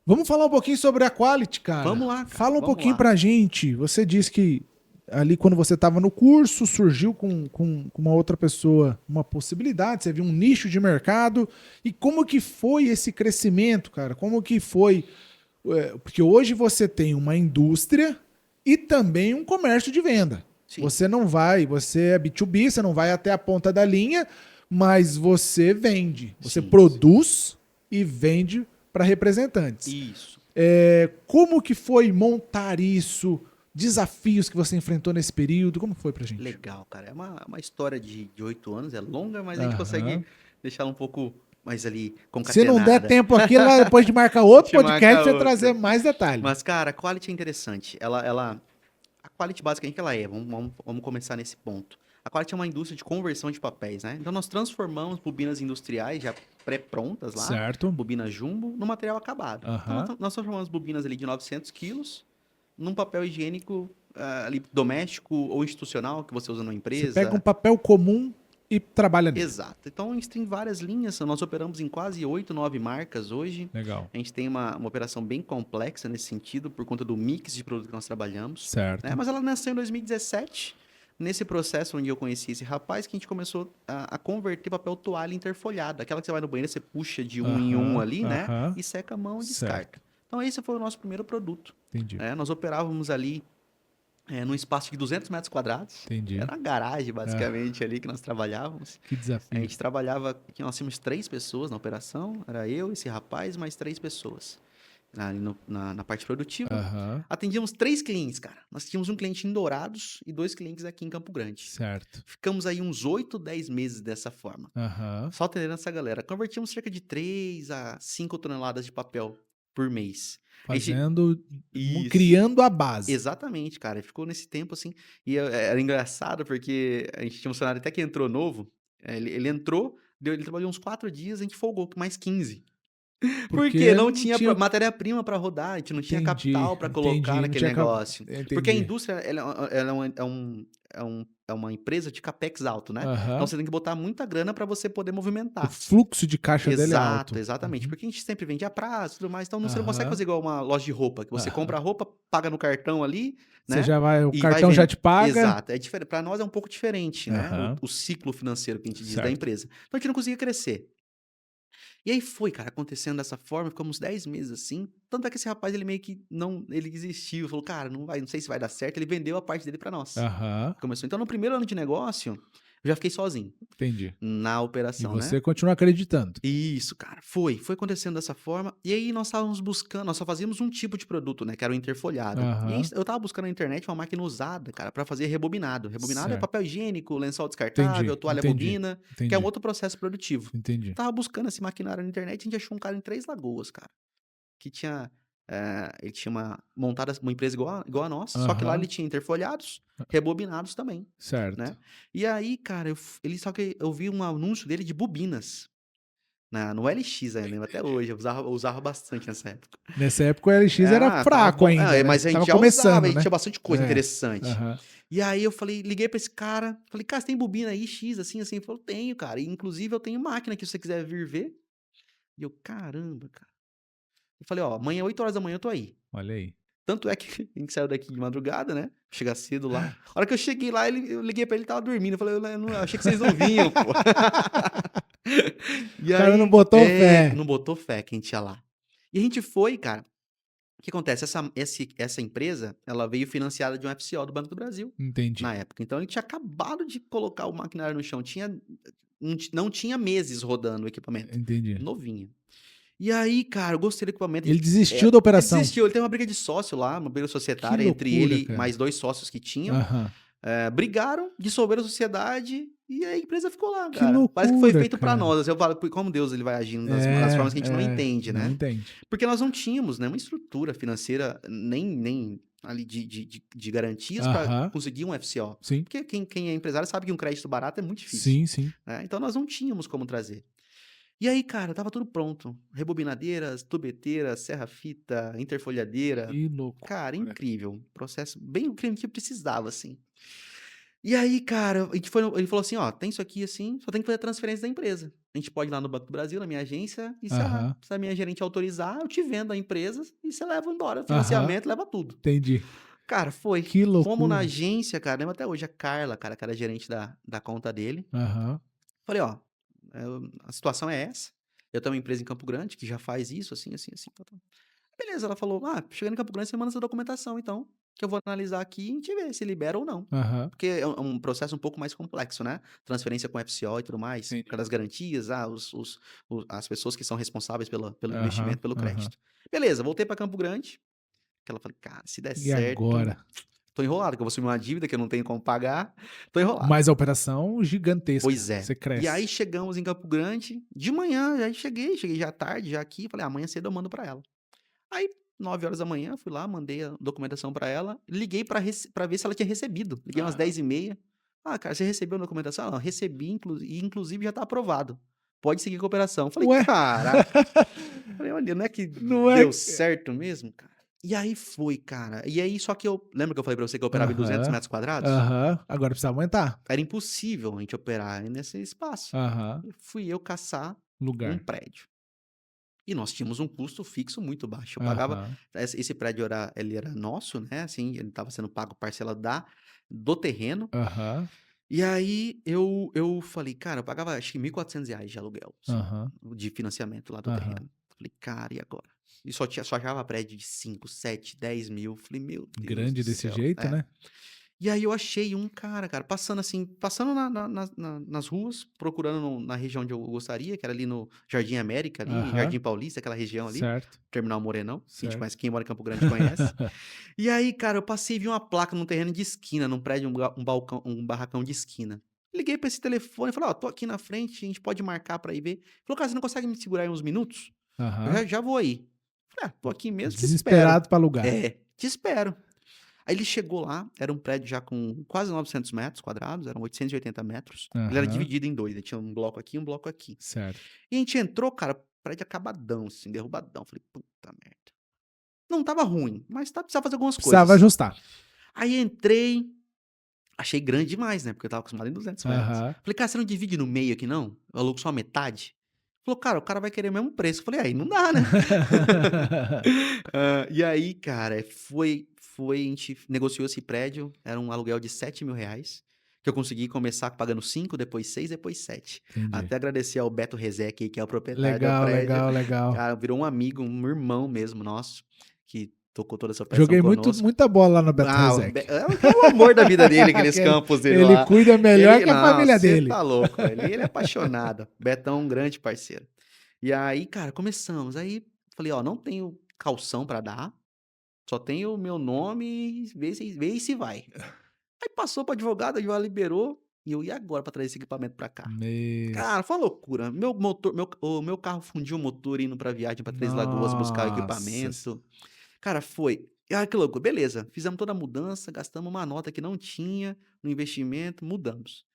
Vamos falar um pouquinho sobre a Quality, cara. Vamos lá, cara. Fala um pouquinho pra gente. Você disse que ali quando você estava no curso, surgiu com uma outra pessoa uma possibilidade, você viu um nicho de mercado. E como que foi esse crescimento, cara? Como que foi... Porque hoje você tem uma indústria e também um comércio de venda. Sim. Você é B2B, você não vai até a ponta da linha, mas você vende. Você produz e vende para representantes. Isso. Como que foi montar isso? Desafios que você enfrentou nesse período? Como foi pra gente? Legal, cara. É uma história de 8 anos, é longa, mas a gente consegue deixar um pouco... Mas ali, concatenada. Se não der tempo aqui, depois de marcar outro podcast, você trazer mais detalhes. Mas, cara, a Quality é interessante. A Quality, basicamente, ela é. Vamos começar nesse ponto. A Quality é uma indústria de conversão de papéis, né? Então, nós transformamos bobinas industriais já pré-prontas lá, certo. Bobina jumbo, no material acabado. Então, nós transformamos bobinas ali de 900 quilos num papel higiênico ali doméstico ou institucional que você usa numa empresa. Você pega um papel comum e trabalha nele. Exato. Então, a gente tem várias linhas. Nós operamos em quase 8, 9 marcas hoje. Legal. A gente tem uma operação bem complexa nesse sentido, por conta do mix de produto que nós trabalhamos. Certo. Né? Mas ela nasceu em 2017, nesse processo onde eu conheci esse rapaz, que a gente começou a converter papel toalha interfolhado. Aquela que você vai no banheiro, você puxa de um em um ali, né? E seca a mão e descarta. Então, esse foi o nosso primeiro produto. Entendi. Nós operávamos ali num espaço de 200 metros quadrados. Entendi. Era uma garagem, basicamente, ali que nós trabalhávamos. Que desafio. A gente trabalhava, nós tínhamos 3 pessoas na operação, era eu, esse rapaz, mais 3 pessoas. Na parte produtiva. Atendíamos 3 clientes, cara. Nós tínhamos um cliente em Dourados e 2 clientes aqui em Campo Grande. Certo. Ficamos aí uns 8, 10 meses dessa forma. Só atendendo essa galera. Convertíamos cerca de 3 a 5 toneladas de papel por mês. Criando a base. Exatamente, cara. Ficou nesse tempo assim. E era engraçado porque a gente tinha um funcionário até que entrou novo. Ele entrou, ele trabalhou uns 4 dias, a gente folgou com mais 15. Porque não tinha matéria-prima para rodar, a gente não tinha capital para colocar naquele negócio. Porque a indústria é uma empresa de capex alto, né? Então você tem que botar muita grana para você poder movimentar. O fluxo de caixa dele é alto. Exatamente. Porque a gente sempre vende a prazo e tudo mais. Então você não consegue fazer igual uma loja de roupa, que você compra a roupa, paga no cartão ali, né? O cartão já te paga. Exato. É diferente. Para nós é um pouco diferente, né? O ciclo financeiro que a gente diz da empresa. Então a gente não conseguia crescer. E aí foi, cara, acontecendo dessa forma, ficamos 10 meses assim. Tanto é que esse rapaz, ele meio que ele desistiu, falou, cara, não sei se vai dar certo. Ele vendeu a parte dele pra nós. Começou. Então, no primeiro ano de negócio, eu já fiquei sozinho. Entendi. Na operação, e você continua acreditando. Isso, cara. Foi acontecendo dessa forma. E aí nós estávamos buscando, nós só fazíamos um tipo de produto, né? Que era o interfolhado. E aí, eu tava buscando na internet uma máquina usada, cara, pra fazer rebobinado. Rebobinado é papel higiênico, lençol descartável, toalha bobina, que é um outro processo produtivo. Entendi. Eu tava buscando esse maquinário na internet, a gente achou um cara em Três Lagoas, cara. Que tinha... ele tinha montado uma empresa igual a nossa, só que lá ele tinha interfolhados, rebobinados também. Certo. Né? E aí, cara, só que eu vi um anúncio dele de bobinas. No LX, eu lembro até hoje. Eu usava bastante nessa época. Nessa época o LX era fraco ainda. Né? Mas a gente já usava, né? Tinha bastante coisa interessante. E aí eu liguei pra esse cara, falei, cara, você tem bobina aí, X, assim? Ele falou, tenho, cara. E, inclusive eu tenho máquina que se você quiser vir ver. E eu, caramba, cara. Eu falei, amanhã, 8 horas da manhã, eu tô aí. Olha aí. Tanto é que a gente saiu daqui de madrugada, né? Chegar cedo lá. A hora que eu cheguei lá, eu liguei pra ele, tava dormindo. Eu falei, eu achei que vocês não vinham, pô. E O cara aí, não botou fé. não botou fé que a gente ia lá. E a gente foi, cara. O que acontece? Essa empresa, ela veio financiada de um FCO do Banco do Brasil. Entendi. Na época. Então, ele tinha acabado de colocar o maquinário no chão. Não tinha meses rodando o equipamento. Entendi. Novinho. E aí, cara, eu gostei do equipamento. Ele desistiu da operação? Ele desistiu. Ele tem uma briga de sócio lá, uma briga societária entre ele e mais 2 sócios que tinham. Brigaram, dissolveram a sociedade e a empresa ficou lá, cara. Que loucura, parece que foi feito pra nós. Eu falo, como Deus ele vai agindo das formas que a gente não entende, né? Não entende. Porque nós não tínhamos, né, uma estrutura financeira, nem ali de garantias para conseguir um FCO. Sim. Porque quem é empresário sabe que um crédito barato é muito difícil. Sim, sim. Né? Então nós não tínhamos como trazer. E aí, cara, tava tudo pronto. Rebobinadeiras, tubeteiras, serra-fita, interfolhadeira. Que louco. Cara, incrível. Processo bem o que a gente precisava, assim. E aí, cara, ele falou assim, ó, tem isso aqui assim, só tem que fazer a transferência da empresa. A gente pode ir lá no Banco do Brasil, na minha agência, e se a minha gerente autorizar, eu te vendo a empresa e você leva embora. Financiamento, leva tudo. Entendi. Cara, foi. Que loucura. Fomos na agência, cara, lembro até hoje, a Carla, cara, que era gerente da conta dele. Falei, ó, a situação é essa. Eu tenho uma empresa em Campo Grande que já faz isso, assim. Beleza, ela falou, chegando em Campo Grande, você manda essa documentação, então, que eu vou analisar aqui e a gente vê se libera ou não. Porque é um processo um pouco mais complexo, né? Transferência com FCO e tudo mais, por causa das garantias, as pessoas que são responsáveis pelo investimento, pelo crédito. Beleza, voltei pra Campo Grande, que ela falou, cara, se der certo... agora? Tô enrolado, que eu vou assumir uma dívida que eu não tenho como pagar. Tô enrolado. Mas a operação gigantesca. Pois é. Você cresce. E aí chegamos em Campo Grande, de manhã, aí cheguei já tarde, já aqui, falei, amanhã cedo eu mando pra ela. Aí, 9 horas da manhã, fui lá, mandei a documentação pra ela, liguei pra ver se ela tinha recebido. Liguei umas 10h30. Cara, você recebeu a documentação? Não, recebi, inclusive já tá aprovado. Pode seguir com a operação. Falei, caraca. Falei, olha, não é que deu certo mesmo, cara? E aí foi, cara. E aí, só que lembra que eu falei pra você que eu operava em 200 metros quadrados? Agora precisa aumentar. Era impossível a gente operar nesse espaço. Fui eu caçar um prédio. E nós tínhamos um custo fixo muito baixo. Eu pagava... Esse prédio ele era nosso, né? Assim, ele estava sendo pago parcela do terreno. E aí, eu falei, cara, eu pagava acho que R$1.400 de aluguel. De financiamento lá do terreno. Falei, cara, e agora? E só achava prédio de 5, 7, 10 mil. Falei, meu Deus grande do desse céu. jeito, né? E aí eu achei um cara, passando nas ruas, procurando na região onde eu gostaria, que era ali no Jardim América, ali, Jardim Paulista, aquela região ali. Certo. Terminal Morenão. Que a gente conhece, quem mora em Campo Grande conhece. E aí, cara, eu passei e vi uma placa num terreno de esquina, num prédio, um barracão de esquina. Liguei pra esse telefone, falei, tô aqui na frente, a gente pode marcar pra ir ver. Falou, cara, você não consegue me segurar aí uns minutos? Eu já vou aí. Falei, tô aqui mesmo, desesperado pra alugar. Te espero. Aí ele chegou lá, era um prédio já com quase 900 metros quadrados, eram 880 metros. Ele era dividido em 2, ele tinha um bloco aqui e um bloco aqui. Certo. E a gente entrou, cara, prédio acabadão, assim, derrubadão. Falei, puta merda. Não tava ruim, mas precisava fazer algumas coisas. Precisava ajustar. Aí entrei, achei grande demais, né? Porque eu tava acostumado em 200 metros. Falei, cara, você não divide no meio aqui, não? Eu alugo só a metade? Falou, cara, o cara vai querer o mesmo preço. Eu falei, aí não dá, né? E aí, cara, a gente negociou esse prédio, era um aluguel de R$7.000, que eu consegui começar pagando 5, depois 6, depois 7. Até agradecer ao Beto Rezec, que é o proprietário do prédio. Legal. Cara, virou um amigo, um irmão mesmo nosso, que tocou toda essa operação Joguei muita bola lá no Beto Rezec. É o amor da vida dele, aqueles campos dele lá. Ele cuida melhor que a família dele. Tá louco, ele é apaixonado. Betão, um grande parceiro. E aí, cara, começamos. Aí, falei, não tenho calção pra dar, só tenho o meu nome, vê se vai. Aí passou pro advogado liberou, e eu ia agora pra trazer esse equipamento pra cá. Cara, foi uma loucura. O meu carro fundiu o motor indo pra viagem pra Três Lagoas buscar o equipamento. Cara, foi. Que louco. Beleza, fizemos toda a mudança, gastamos uma nota que não tinha no investimento, mudamos.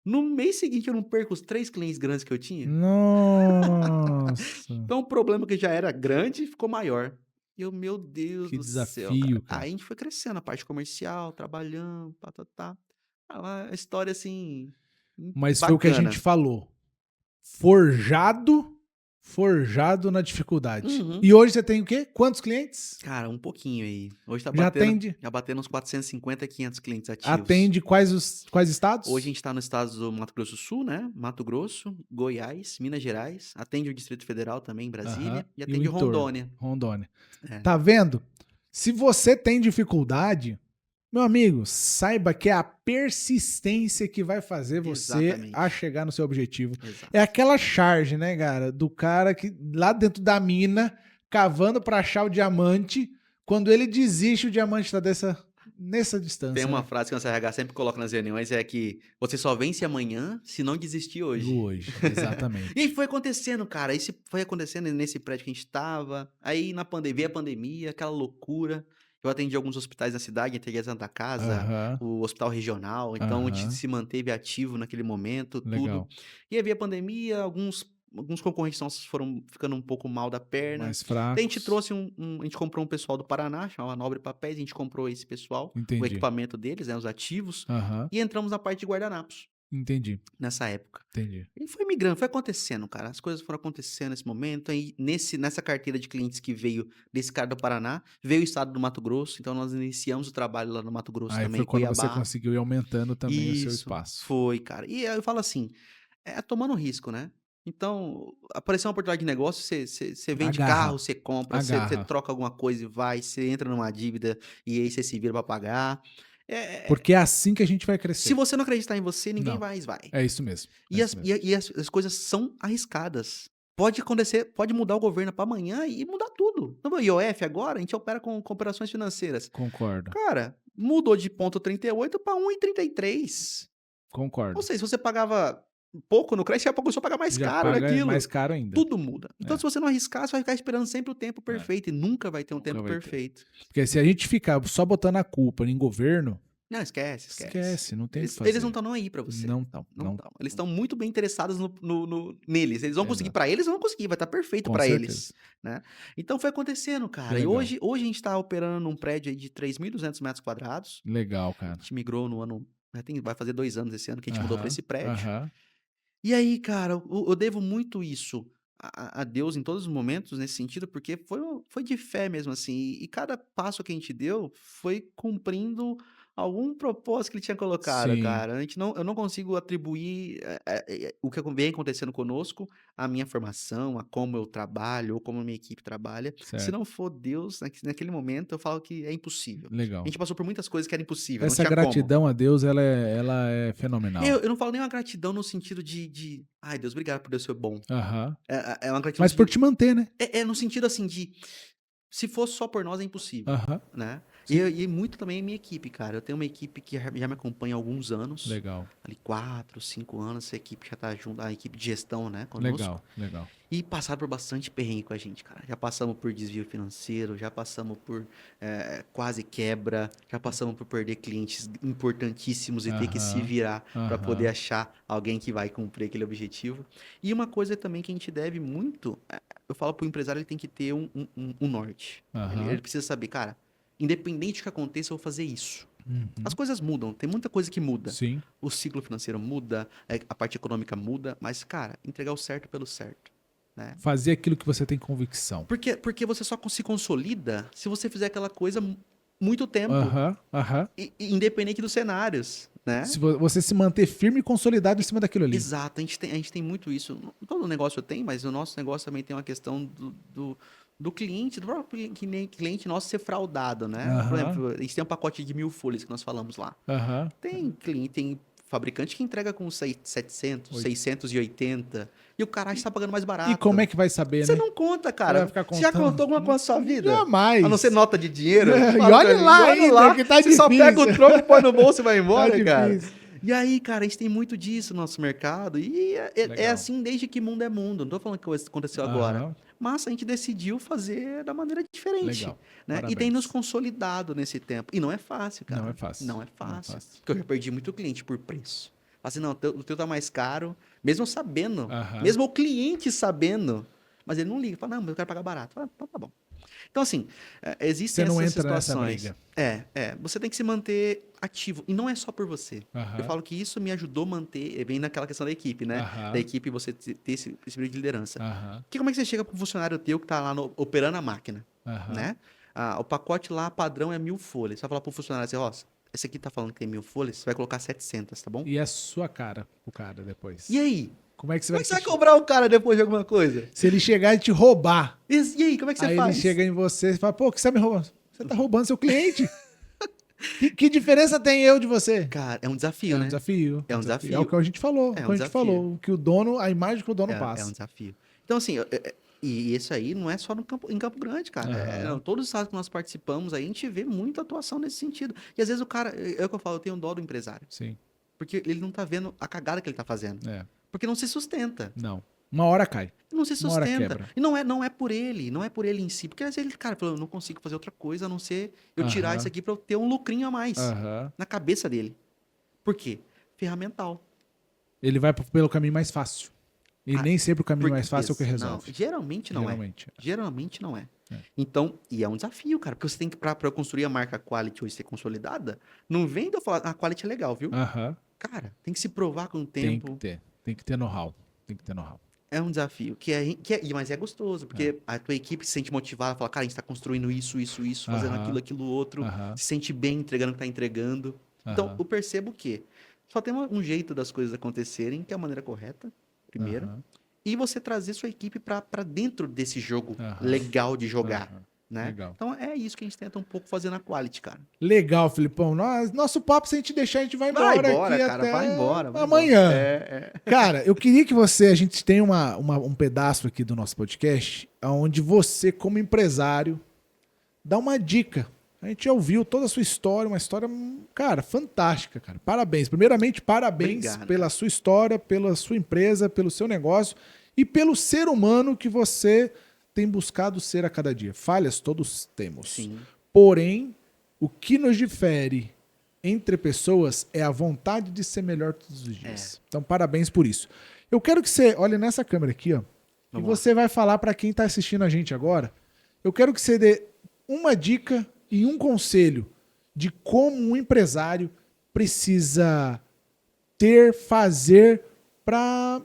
No mês seguinte, eu não perco os 3 clientes grandes que eu tinha. Nossa. Então, o problema que já era grande ficou maior. E eu, meu Deus do céu. Cara. Aí a gente foi crescendo, a parte comercial, trabalhando, A história, assim, Mas bacana. foi o que a gente falou. Forjado Forjado na dificuldade. Uhum. E hoje você tem o quê? Quantos clientes? Cara, um pouquinho aí. Hoje tá Já atende? já batendo uns 450, 500 clientes ativos. Atende quais estados? Hoje a gente tá no estado do Mato Grosso do Sul, né? Mato Grosso, Goiás, Minas Gerais. Atende o Distrito Federal também, Brasília. E atende o entorno, Rondônia. Rondônia. É. Tá vendo? Se você tem dificuldade, meu amigo, saiba que é a persistência que vai fazer você a chegar no seu objetivo. Exato. É aquela charge, né, cara? Do cara que lá dentro da mina, cavando pra achar o diamante, quando ele desiste, o diamante tá nessa distância. Tem uma frase que o RH sempre coloca nas reuniões, é que você só vence amanhã se não desistir hoje. Hoje, exatamente. E foi acontecendo, cara. Isso foi acontecendo nesse prédio que a gente tava. Aí na pandemia, veio a pandemia, aquela loucura. Eu atendi alguns hospitais na cidade, atendi a Santa Casa, o hospital regional. Então a gente se manteve ativo naquele momento, Legal. tudo. E aí veio a pandemia, alguns concorrentes nossos foram ficando um pouco mal da perna. Mais fracos. Daí a gente trouxe a gente comprou um pessoal do Paraná, chamava Nobre Papéis, a gente comprou esse pessoal, o equipamento deles, né, os ativos, e entramos na parte de guardanapos. Entendi. Nessa época. Entendi. E foi migrando, foi acontecendo, cara. As coisas foram acontecendo nesse momento. Aí, nessa carteira de clientes que veio desse cara do Paraná, veio o estado do Mato Grosso. Então, nós iniciamos o trabalho lá no Mato Grosso também. Aí foi quando você conseguiu ir aumentando também o seu espaço. Foi, cara. E eu falo assim, tomando risco, né? Então, apareceu uma oportunidade de negócio, você vende carro, você compra, você troca alguma coisa e vai, você entra numa dívida e aí você se vira pra pagar. Porque é assim que a gente vai crescer. Se você não acreditar em você, ninguém vai. É isso mesmo. E as coisas são arriscadas. Pode acontecer, pode mudar o governo para amanhã e mudar tudo. No IOF agora, a gente opera com operações financeiras. Concordo. Cara, mudou de 0,38 para 1,33. Concordo. Ou seja, se você pagava pouco no crédito, você começou a pagar mais caro naquilo. Mais caro ainda. Tudo muda. Então, se você não arriscar, você vai ficar esperando sempre o tempo perfeito. E nunca vai ter um tempo perfeito. Porque se a gente ficar só botando a culpa em governo... Não, esquece. Não tem o que fazer. Eles não estão não aí pra você. Não estão. Eles estão muito bem interessados neles. Eles vão conseguir pra eles, vão conseguir. Vai estar perfeito pra eles. Né? Então, foi acontecendo, cara. E hoje a gente tá operando num prédio aí de 3.200 metros quadrados. Legal, cara. A gente migrou no ano... Vai fazer 2 anos esse ano que a gente mudou pra esse prédio. E aí, cara, eu devo muito isso a Deus em todos os momentos, nesse sentido, porque foi de fé mesmo, assim. E cada passo que a gente deu foi cumprindo algum propósito que ele tinha colocado, cara. Eu não consigo atribuir o que vem acontecendo conosco, a minha formação, a como eu trabalho, ou como a minha equipe trabalha. Certo. Se não for Deus, naquele momento, eu falo que é impossível. Legal. A gente passou por muitas coisas que eram impossíveis. Essa gratidão a Deus, ela é fenomenal. Eu não falo nem uma gratidão no sentido de ai, Deus, obrigado por Deus ser bom. É uma gratidão. Mas por te manter, né? É no sentido assim de... Se fosse só por nós, é impossível, né? E muito também a minha equipe, cara. Eu tenho uma equipe que já me acompanha há alguns anos. Legal. Ali 4, 5 anos, essa equipe já tá junto, a equipe de gestão, né, conosco. Legal. E passaram por bastante perrengue com a gente, cara. Já passamos por desvio financeiro, já passamos por quase quebra, já passamos por perder clientes importantíssimos e ter que se virar para poder achar alguém que vai cumprir aquele objetivo. E uma coisa também que a gente deve muito, eu falo pro empresário, ele tem que ter um norte. Ele precisa saber, cara, independente do que aconteça, eu vou fazer isso. As coisas mudam, tem muita coisa que muda. Sim. O ciclo financeiro muda, a parte econômica muda, mas, cara, entregar o certo pelo certo. Né? Fazer aquilo que você tem convicção. Porque você só se consolida se você fizer aquela coisa muito tempo. Independente dos cenários. Né? Se você se manter firme e consolidado em cima daquilo ali. Exato, a gente tem muito isso. Todo negócio tem, mas o nosso negócio também tem uma questão do cliente, do próprio cliente nosso ser fraudado, né? Por exemplo, a gente tem um pacote de 1.000 folhas que nós falamos lá. Tem cliente, tem fabricante que entrega com 700, 680 e o cara está pagando mais barato. E como é que vai saber, Você né? não conta, cara. Você já contou alguma coisa na sua vida? Jamais. A não ser nota de dinheiro. E olha lá ainda, que tá você difícil. Só pega o troco, põe no bolso e vai embora, tá cara. E aí, cara, a gente tem muito disso no nosso mercado. E é assim desde que mundo é mundo. Não tô falando que aconteceu agora. Mas a gente decidiu fazer da maneira diferente. Legal. Né? E tem nos consolidado nesse tempo. E não é fácil, cara. Não é fácil. Porque eu já perdi muito cliente por preço. Assim, não, o teu tá mais caro, mesmo sabendo, mesmo o cliente sabendo, mas ele não liga, fala, não, mas eu quero pagar barato. Fala, tá bom. Então, assim, existem você não essas entra situações. nessa briga. Você tem que se manter ativo. E não é só por você. Uhum. Eu falo que isso me ajudou a manter, bem naquela questão da equipe, né? Uhum. Da equipe você ter esse espírito de liderança. Uhum. Como é que você chega para um funcionário teu que tá lá operando a máquina, né? O pacote lá padrão é 1000 folhas. Você vai falar pro funcionário assim, ó, esse aqui tá falando que tem 1000 folhas, você vai colocar 700, tá bom? E é sua cara pro cara depois. E aí? Como é que você vai cobrar o cara depois de alguma coisa? Se ele chegar e te roubar. E aí, como é que você faz? Aí ele chega em você e fala, pô, que você tá me roubando? Você tá roubando seu cliente. que diferença tem eu de você? Cara, é um desafio, né? É um desafio. É o que a gente falou. É o que a gente falou. Que o dono, a imagem que o dono passa. É um desafio. Então, assim, e isso aí não é só em Campo Grande, cara. Todos os estados que nós participamos aí, a gente vê muita atuação nesse sentido. E às vezes o cara, é o que eu falo, eu tenho dó do empresário. Sim. Porque ele não tá vendo a cagada que ele tá fazendo. Porque não se sustenta. Não. Uma hora cai. Não se sustenta. E não é por ele, não é por ele em si. Porque às vezes ele, cara, falou, eu não consigo fazer outra coisa a não ser eu tirar isso aqui pra eu ter um lucrinho a mais na cabeça dele. Por quê? Ferramental. Ele vai pelo caminho mais fácil. E nem sempre o caminho mais fácil é o que resolve. Não, geralmente não é. Geralmente não é. Então, e é um desafio, cara. Porque você tem que, pra construir a marca Quality hoje ser consolidada, não vem de eu falar, a Quality é legal, viu? Cara, tem que se provar com o tempo. Tem que ter know-how. É um desafio, mas é gostoso, porque a tua equipe se sente motivada, fala, cara, a gente tá construindo isso, fazendo aquilo, outro, se sente bem entregando o que tá entregando. Então, eu percebo que só tem um jeito das coisas acontecerem, que é a maneira correta, primeiro, e você trazer sua equipe pra dentro desse jogo legal de jogar. Né? Então é isso que a gente tenta um pouco fazer na Quality, cara. Legal, Filipão. Nosso papo, se a gente deixar, a gente vai embora aqui cara, até vai embora. Amanhã. Cara, eu queria que a gente tenha um pedaço aqui do nosso podcast, onde você, como empresário, dá uma dica. A gente já ouviu toda a sua história, uma história, cara, fantástica, cara. Parabéns. Primeiramente, parabéns pela sua história, pela sua empresa, pelo seu negócio e pelo ser humano que você tem buscado ser a cada dia. Falhas todos temos. Sim. Porém, o que nos difere entre pessoas é a vontade de ser melhor todos os dias. Então, parabéns por isso. Eu quero que você olhe nessa câmera aqui, ó. E você vai falar para quem está assistindo a gente agora. Eu quero que você dê uma dica e um conselho de como um empresário precisa fazer para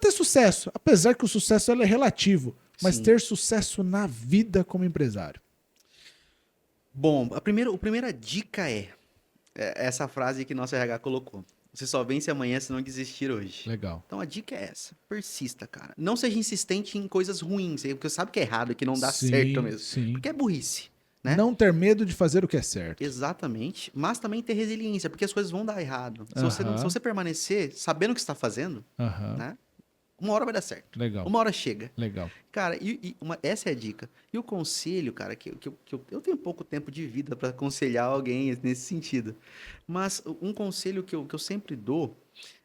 ter sucesso. Apesar que o sucesso é relativo. Mas ter sucesso na vida como empresário. Bom, a primeira dica é essa frase que nosso RH colocou. Você só vence amanhã se não desistir hoje. Legal. Então a dica é essa. Persista, cara. Não seja insistente em coisas ruins, porque você sabe que é errado e que não dá certo mesmo. Sim. Porque é burrice. Né? Não ter medo de fazer o que é certo. Exatamente. Mas também ter resiliência, porque as coisas vão dar errado. Se você permanecer sabendo o que você está fazendo, né? Uma hora vai dar certo. Legal. Uma hora chega. Legal. Cara, essa é a dica. E o conselho, cara, que eu tenho pouco tempo de vida para aconselhar alguém nesse sentido. Mas um conselho que eu sempre dou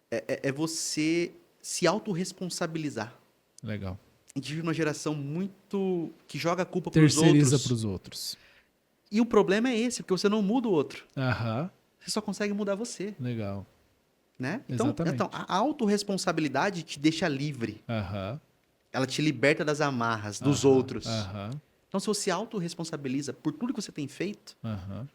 é você se autorresponsabilizar. Legal. A gente vive numa geração muito que joga a culpa para os outros. Terceiriza para os outros. E o problema é esse, porque você não muda o outro. Aham. Você só consegue mudar você. Legal. Né? Então, a autorresponsabilidade te deixa livre. Aham. Ela te liberta das amarras dos outros. Aham. Então, se você autorresponsabiliza por tudo que você tem feito, aham,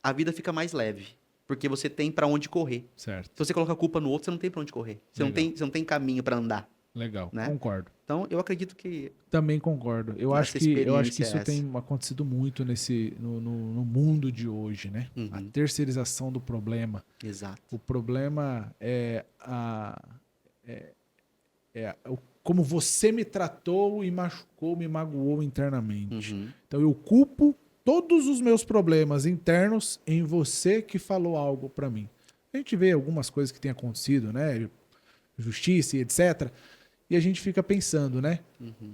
a vida fica mais leve. Porque você tem para onde correr. certo. Se você coloca a culpa no outro, você não tem para onde correr. Você não tem caminho para andar. Legal. Né? Concordo. Então, eu acredito que... Também concordo. Eu acho que isso tem acontecido muito no mundo de hoje, né? Uhum. A terceirização do problema. Exato. O problema como você me tratou e machucou, me magoou internamente. Uhum. Então eu culpo todos os meus problemas internos em você que falou algo pra mim. A gente vê algumas coisas que têm acontecido, né? Justiça e etc. E a gente fica pensando, né? Uhum.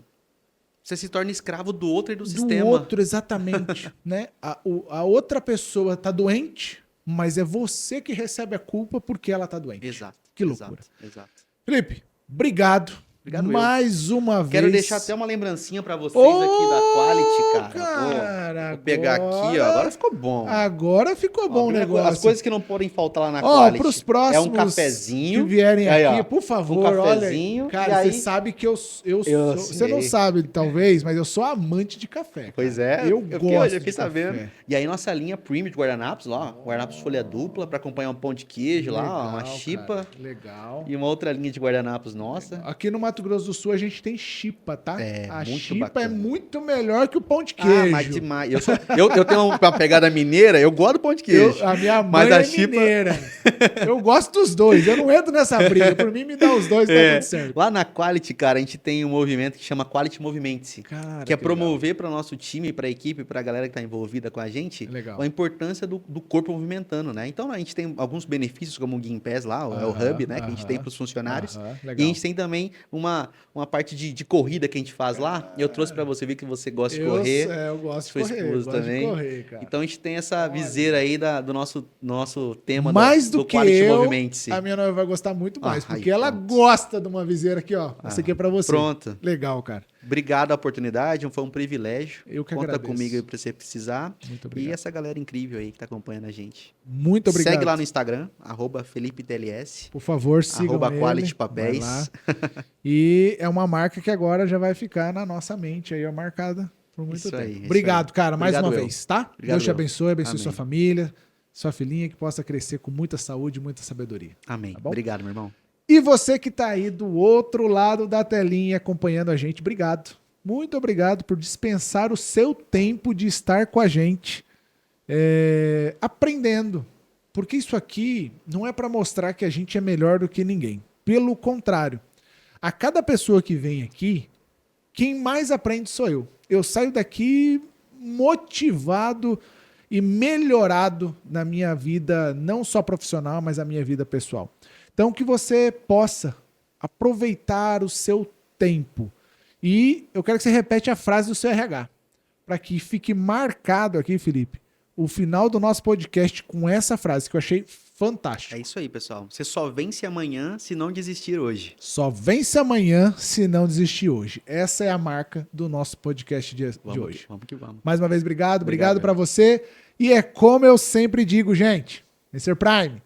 Você se torna escravo do outro e do sistema. Do outro, exatamente. Né? A outra pessoa tá doente, mas é você que recebe a culpa porque ela tá doente. Exato. Que loucura. Exato. Felipe, obrigado. Obrigado mais uma vez. Quero deixar até uma lembrancinha pra vocês aqui da Quality, cara. Vou pegar aqui, ó. Agora ficou bom. Agora ficou bom o negócio. As coisas que não podem faltar lá na Quality. Pros próximos é um cafezinho. Que vierem aí, aqui, ó, por favor, um cafezinho. Olha, cara, você sabe que eu sou... Você não sabe, talvez, mas eu sou amante de café. Cara. Pois é. Eu gosto fiquei sabendo. Café. E aí nossa linha premium de guardanapos lá, ó, guardanapos folha dupla pra acompanhar um pão de queijo legal, lá, ó, uma chipa. Cara, legal. E uma outra linha de guardanapos nossa. Aqui no Mato Grosso do Sul a gente tem chipa, tá? A muito chipa bacana. é muito melhor que o pão de queijo. Mas demais. Eu tenho uma pegada mineira, eu gosto do pão de queijo. A minha mãe é mineira. Eu gosto dos dois, eu não entro nessa briga. Por mim, me dá os dois, tá tudo certo. Lá na Quality, cara, a gente tem um movimento que chama Quality Movement-se. Que é promover para o nosso time, para a equipe, para a galera que está envolvida com a gente, a importância do corpo movimentando, né? Então, a gente tem alguns benefícios, como o Game Pass lá, é o Hub, né? Que a gente tem para os funcionários. E a gente tem também uma parte de corrida que a gente faz lá. Eu trouxe para você ver que você gosta de correr. Eu gosto de correr. Esposa também. Cara. Então, a gente tem essa viseira aí do nosso tema mais do que Quality eu, Movement-se. A minha noiva vai gostar muito mais, porque ela gosta de uma viseira aqui, ó. Essa aqui é para você. Pronto. Legal, cara. Obrigado a oportunidade, foi um privilégio. Eu que Conta agradeço. comigo aí pra você precisar. Muito obrigado. E essa galera incrível aí que tá acompanhando a gente. Muito obrigado. Segue lá no Instagram, @FelipeTLS. Por favor, sigam ele. @Quality Papéis. E é uma marca que agora já vai ficar na nossa mente aí, ó, marcada por muito tempo. Obrigado, cara, mais uma vez, tá? Deus te abençoe, abençoe sua família, sua filhinha, que possa crescer com muita saúde e muita sabedoria. Amém. Tá bom? Obrigado, meu irmão. E você que tá aí do outro lado da telinha acompanhando a gente, obrigado. Muito obrigado por dispensar o seu tempo de estar com a gente, aprendendo. Porque isso aqui não é para mostrar que a gente é melhor do que ninguém. Pelo contrário, a cada pessoa que vem aqui, quem mais aprende sou eu. Eu saio daqui motivado e melhorado na minha vida, não só profissional, mas a minha vida pessoal. Então, que você possa aproveitar o seu tempo. E eu quero que você repete a frase do seu RH, para que fique marcado aqui, Felipe, o final do nosso podcast com essa frase, que eu achei fantástica. É isso aí, pessoal. Você só vence amanhã se não desistir hoje. Só vence amanhã se não desistir hoje. Essa é a marca do nosso podcast de hoje. Vamos que vamos. Mais uma vez, obrigado para você. E é como eu sempre digo, gente, Mr. Prime,